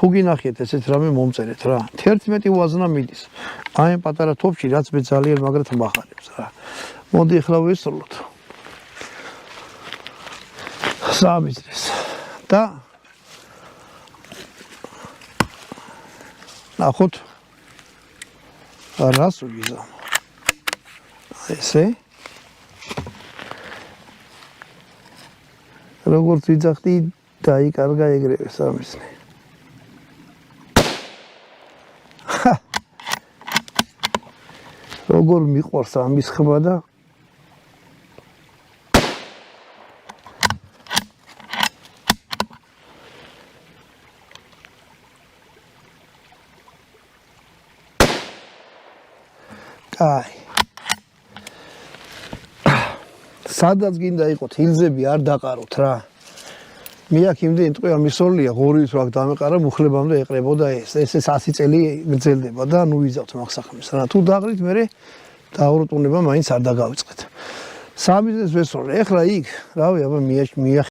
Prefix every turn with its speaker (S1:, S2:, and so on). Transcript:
S1: თუ გინახეთ ესეთ რამე მომწერეთ რა 11 ვაზნა მიდის აი პატარა თოფში რაც მე ძალიან მაგრად მახარებს რა მოდი ახლა ვისწავლოთ სამიზრეს და ნახოთ რას ვიზამ ესე როგორც ვიძახდი დაიკარგა ეგრევე სამიზრე როგორ მიყვარს ამის ხმა და აი სადაც გინდა იყოთ ჰილზები არ დაყაროთ რა მე აქ იმდენი ტყვია მისოლია ღორით რა დამეყარა მუხლებამდე ეყრებოდა ეს 100 წელი გრძელდება და ნუ ვიზავთ მაგსახმის რა თუ დაღრით მე დაურტუნება მაინც არ დაგავიწყეთ სამიზეს ვესწავლე ეხლა იქ რავი აბა